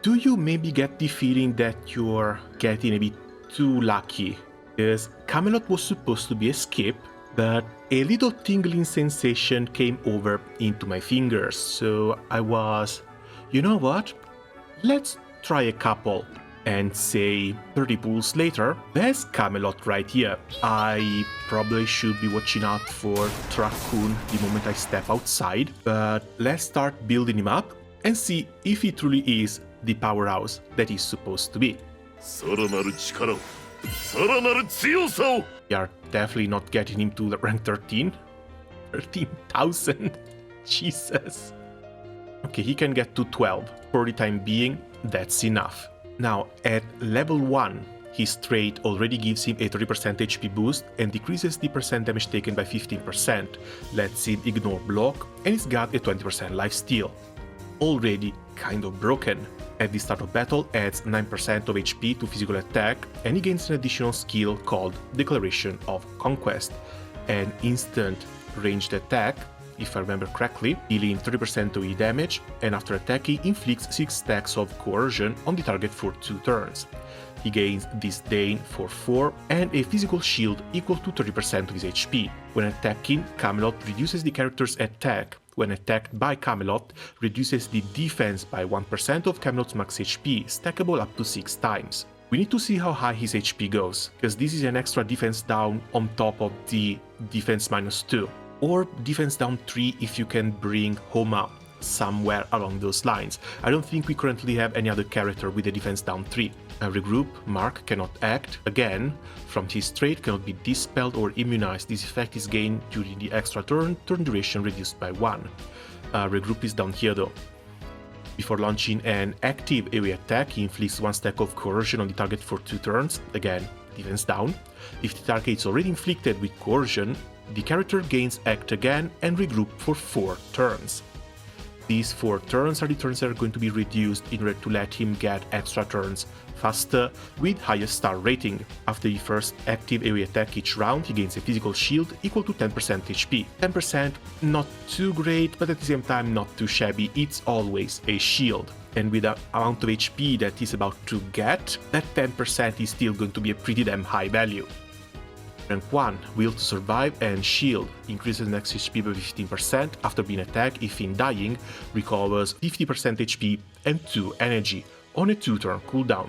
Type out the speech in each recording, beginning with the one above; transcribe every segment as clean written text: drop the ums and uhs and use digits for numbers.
Do you maybe get the feeling that you're getting a bit too lucky? Because Camelot was supposed to be a skip, but a little tingling sensation came over into my fingers, so I was, you know what? Let's try a couple. And say 30 pulls later, there's Camelot right here. I probably should be watching out for Raccoon the moment I step outside, but let's start building him up and see if he truly is the powerhouse that he's supposed to be. We are definitely not getting him to rank 13. 13,000. Jesus. Okay, he can get to 12. For the time being, that's enough. Now, at level 1, his trait already gives him a 30% HP boost and decreases the percent damage taken by 15%, lets him ignore block, and he's got a 20% lifesteal. Already kind of broken. At the start of battle, adds 9% of HP to physical attack, and he gains an additional skill called Declaration of Conquest, an instant ranged attack, if I remember correctly, dealing 30% AoE damage, and after attacking inflicts 6 stacks of coercion on the target for 2 turns. He gains Disdain for 4 and a physical shield equal to 30% of his HP. When attacking, Camelot reduces the character's attack. When attacked by Camelot, reduces the defense by 1% of Camelot's max HP, stackable up to 6 times. We need to see how high his HP goes, because this is an extra defense down on top of the defense -2. Or defense down 3 if you can bring Homa somewhere along those lines. I don't think we currently have any other character with a defense down 3. Regroup, Mark cannot act, again, from his trait cannot be dispelled or immunized. This effect is gained during the extra turn duration reduced by 1. Regroup is down here though. Before launching an active AoE attack, he inflicts 1 stack of coercion on the target for 2 turns, again, defense down. If the target is already inflicted with coercion, the character gains Act again and Regroup for 4 turns. These 4 turns are the turns that are going to be reduced in order to let him get extra turns faster with higher star rating. After the first active AoE attack each round, he gains a physical shield equal to 10% HP. 10% not too great, but at the same time not too shabby, it's always a shield. And with the amount of HP that he's about to get, that 10% is still going to be a pretty damn high value. Rank 1, Will to Survive and Shield, increases max HP by 15% after being attacked. If in dying, recovers 50% HP and 2 energy on a 2-turn cooldown.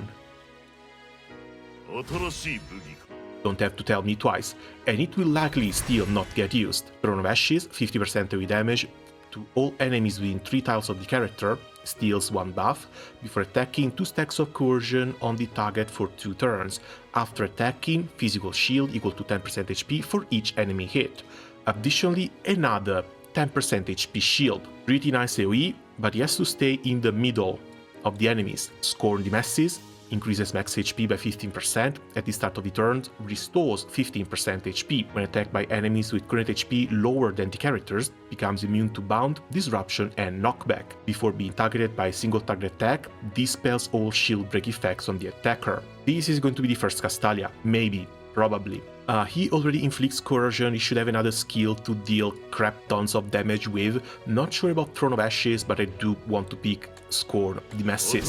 Don't have to tell me twice, and it will likely still not get used. Throne of Ashes, 50% AoE damage to all enemies within 3 tiles of the character, steals 1 buff, before attacking 2 stacks of coercion on the target for 2 turns. After attacking, physical shield equal to 10% HP for each enemy hit. Additionally, another 10% HP shield. Pretty nice AoE, but he has to stay in the middle of the enemies. Scorn the Masses, increases max HP by 15% at the start of the turn, restores 15% HP. When attacked by enemies with current HP lower than the character's, becomes immune to Bound, Disruption and Knockback. Before being targeted by a single target attack, dispels all shield break effects on the attacker. This is going to be the first Castalia, maybe, probably. He already inflicts coercion, he should have another skill to deal crap tons of damage with. Not sure about Throne of Ashes, but I do want to pick Scorn the Masses.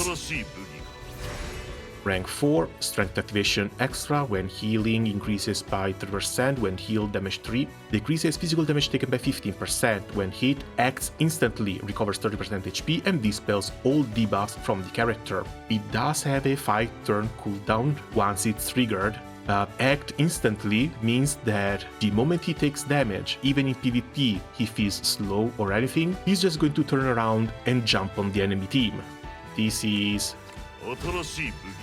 Rank 4, Strength Activation Extra, when healing increases by 3%, when healed damage 3, decreases physical damage taken by 15%, when hit, acts instantly, recovers 30% HP and dispels all debuffs from the character. It does have a 5-turn cooldown once it's triggered. Act instantly means that the moment he takes damage, even in PvP, he feels slow or anything, he's just going to turn around and jump on the enemy team. This is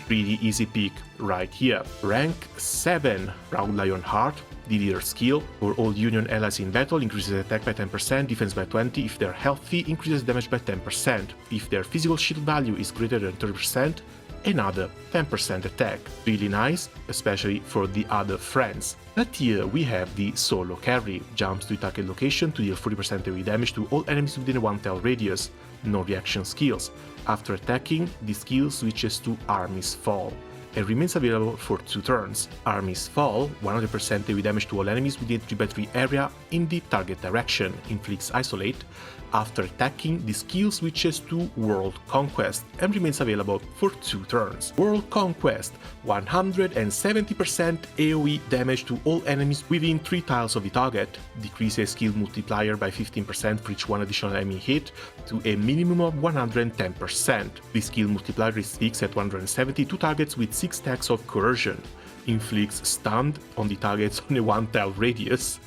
pretty easy pick right here. Rank 7, Proud Lion Heart, the leader skill. For all Union allies in battle, increases attack by 10%, defense by 20%, if they're healthy, increases damage by 10%. If their physical shield value is greater than 30%, another 10% attack. Really nice, especially for the other friends. But here we have the solo carry. Jumps to target location to deal 40% AoE damage to all enemies within a 1-tile radius. No reaction skills. After attacking, the skill switches to Army's Fall. and remains available for 2 turns. Armies fall, 100% AoE damage to all enemies within 3x3 area in the target direction, inflicts isolate. After attacking, the skill switches to World Conquest and remains available for 2 turns. World Conquest, 170% AoE damage to all enemies within 3 tiles of the target, decreases skill multiplier by 15% for each 1 additional enemy hit to a minimum of 110%. The skill multiplier is fixed at 170 to targets with 6 stacks of coercion, inflicts stunned on the targets on a 1 tile radius.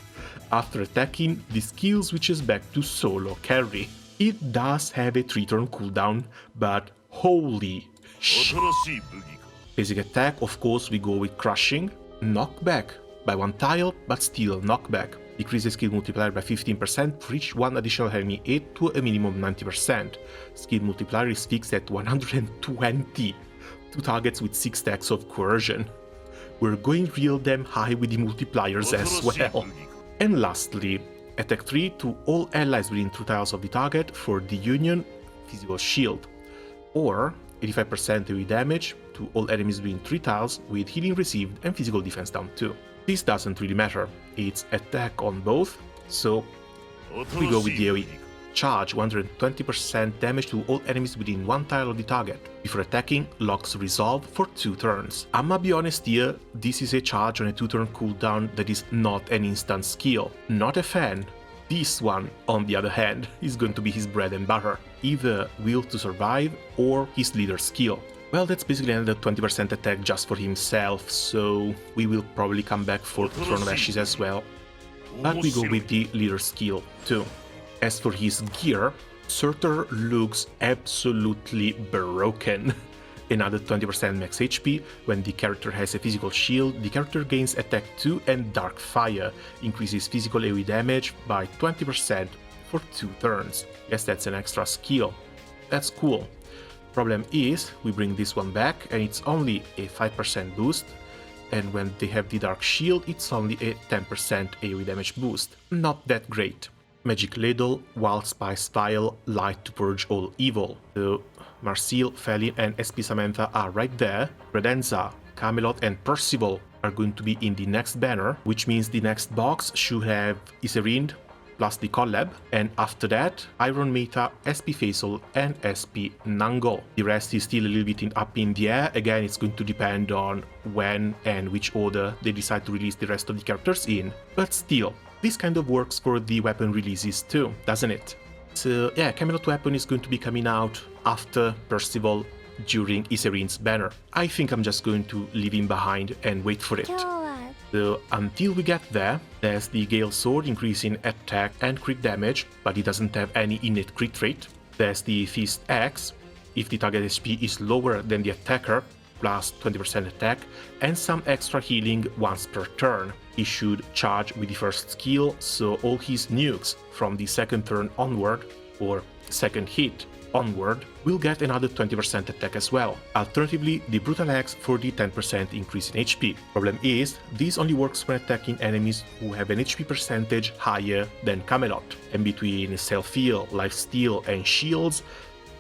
After attacking, the skill switches back to solo carry. It does have a 3-turn cooldown, but holy shit. Basic attack, of course, we go with crushing. Knockback by 1 tile, but still knockback. Decreases skill multiplier by 15% for each 1 additional enemy hit to a minimum of 90%. Skill multiplier is fixed at 120 to targets with 6 stacks of coercion. We're going real damn high with the multipliers as well. And lastly, attack 3 to all allies within 2 tiles of the target for the Union physical shield, or 85% AoE damage to all enemies within 3 tiles with healing received and physical defense down 2. This doesn't really matter, it's attack on both, so we go with the AoE. Charge, 120% damage to all enemies within 1 tile of the target. Before attacking, locks resolve for 2 turns. I'ma be honest here, this is a charge on a 2-turn cooldown that is not an instant skill. Not a fan. This one, on the other hand, is going to be his bread and butter. Either Will to Survive or his leader skill. Well, that's basically another 20% attack just for himself, so we will probably come back for Throne of Ashes as well. But we go with the leader skill too. As for his gear, Surtur looks absolutely broken. Another 20% max HP. When the character has a physical shield, the character gains attack 2 and Dark Fire, increases physical AoE damage by 20% for 2 turns. Yes, that's an extra skill. That's cool. Problem is, we bring this one back and it's only a 5% boost, and when they have the Dark Shield, it's only a 10% AoE damage boost. Not that great. Magic Ladle, Wild Spice Vial, Light to Purge All Evil. So Marcille, Felin and SP Samantha are right there. Credenza, Camelot and Percival are going to be in the next banner, which means the next box should have Iserind plus the Collab, and after that, Iron Meta, SP Faisal and SP Nangol. The rest is still a little bit up in the air. Again, it's going to depend on when and which order they decide to release the rest of the characters in, but still, this kind of works for the weapon releases too, doesn't it? So yeah, Camelot weapon is going to be coming out after Percival during Iserind's banner. I think I'm just going to leave him behind and wait for it. So until we get there, there's the Gale Sword increasing attack and crit damage, but it doesn't have any innate crit rate. There's the Fist Axe, if the target HP is lower than the attacker, plus 20% attack, and some extra healing once per turn. He should charge with the first skill, so all his nukes from the second turn onward, or second hit onward, will get another 20% attack as well. Alternatively, the Brutal Axe for the 10% increase in HP. Problem is, this only works when attacking enemies who have an HP percentage higher than Camelot. And between self-heal, lifesteal and shields,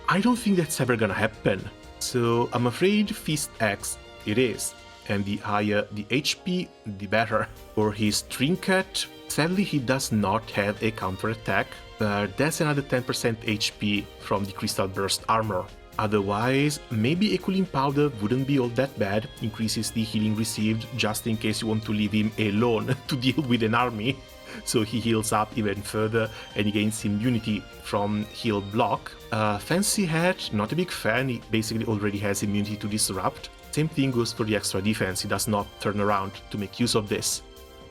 I don't think that's ever gonna happen. So I'm afraid Fist Axe it is, and the higher the HP, the better. For his Trinket, sadly he does not have a counter attack, but that's another 10% HP from the Crystal Burst armor. Otherwise, maybe a Cooling Powder wouldn't be all that bad, increases the healing received just in case you want to leave him alone to deal with an army. So he heals up even further and he gains immunity from heal block. Fancy Hat, not a big fan, he basically already has immunity to disrupt. Same thing goes for the extra defense, he does not turn around to make use of this.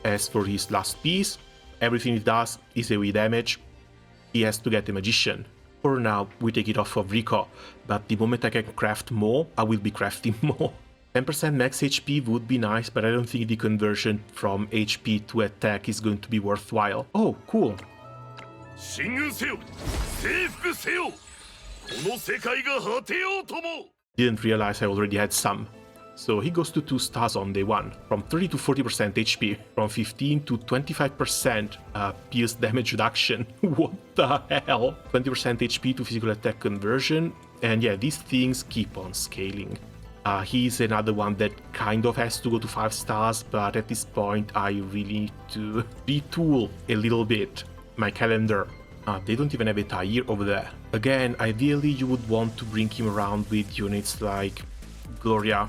As for his last piece, everything he does is AoE damage. He has to get a Magician. For now, we take it off of Rico, but the moment I can craft more, I will be crafting more. 10% max HP would be nice, but I don't think the conversion from HP to attack is going to be worthwhile. Oh, cool. Didn't realize I already had some. So he goes to 2 stars on day 1, from 30 to 40% HP, from 15 to 25% pierce damage reduction. What the hell? 20% HP to physical attack conversion, and yeah, these things keep on scaling. He's another one that kind of has to go to 5 stars, but at this point I really need to retool a little bit my calendar. They don't even have a tire over there. Again, ideally you would want to bring him around with units like Gloria,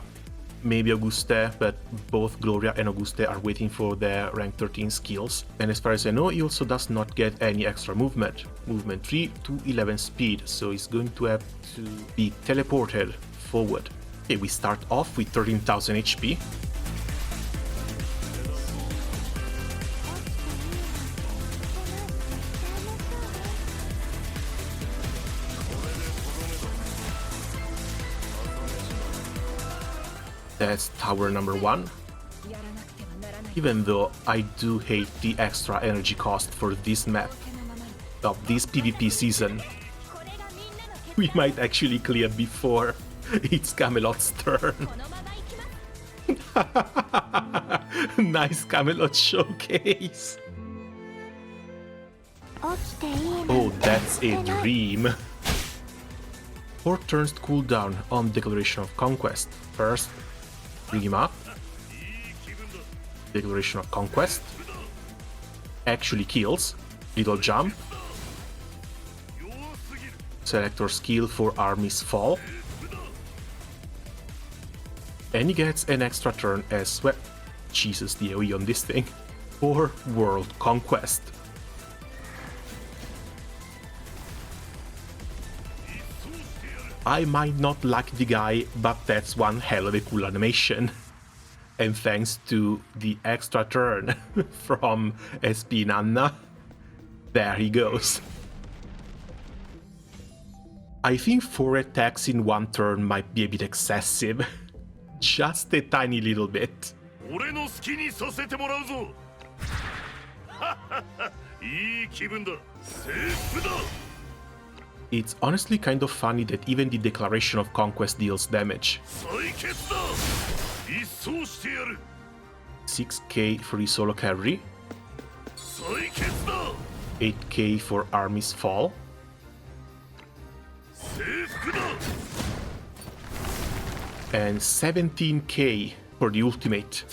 maybe Auguste, but both Gloria and Auguste are waiting for their rank 13 skills. And as far as I know, he also does not get any extra movement. Movement 3 to 11 speed, so he's going to have to be teleported forward. Okay, we start off with 13,000 HP. That's tower number 1. Even though I do hate the extra energy cost for this map of this PvP season, we might actually clear before it's Camelot's turn. Nice Camelot showcase. Oh, that's a dream. 4 turns cooldown on Declaration of Conquest. First, bring him up. Declaration of Conquest. Actually kills. Little jump. Selector skill for Army's Fall. And he gets an extra turn as well. Jesus, the AoE on this thing. For World Conquest. I might not like the guy, but that's one hell of a cool animation. And thanks to the extra turn from SP Nanna, there he goes. I think 4 attacks in 1 turn might be a bit excessive. Just a tiny little bit. It's honestly kind of funny that even the Declaration of Conquest deals damage. 6k for the solo carry. 8k for Army's Fall. And 17k for the ultimate.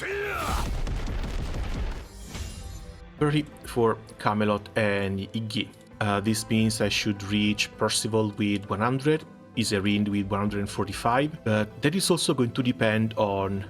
30 for Camelot and Iggy. This means I should reach Percival with 100, Iserind with 145, but that is also going to depend on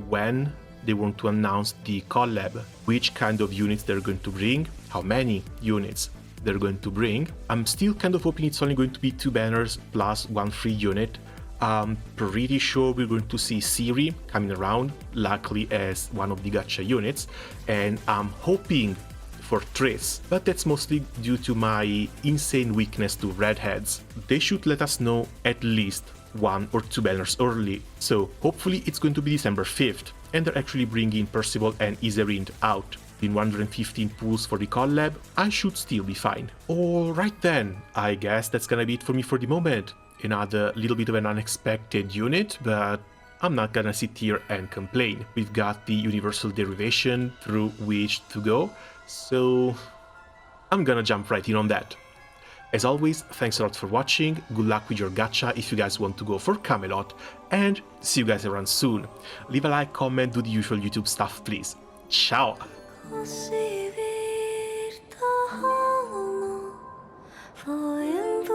when they want to announce the collab, which kind of units they're going to bring, how many units they're going to bring. I'm still kind of hoping it's only going to be 2 banners plus 1 free unit. I'm pretty sure we're going to see Siri coming around, luckily as one of the gacha units, and I'm hoping for Triss, but that's mostly due to my insane weakness to redheads. They should let us know at least 1 or 2 banners early, so hopefully it's going to be December 5th, and they're actually bringing Percival and Iserind out. In 115 pools for the collab, I should still be fine. Alright then, I guess that's gonna be it for me for the moment. Another little bit of an unexpected unit, but I'm not gonna sit here and complain. We've got the universal derivation through which to go, so I'm gonna jump right in on that. As always, thanks a lot for watching, good luck with your gacha if you guys want to go for Camelot, and see you guys around soon. Leave a like, comment, do the usual YouTube stuff please. Ciao! Così virta for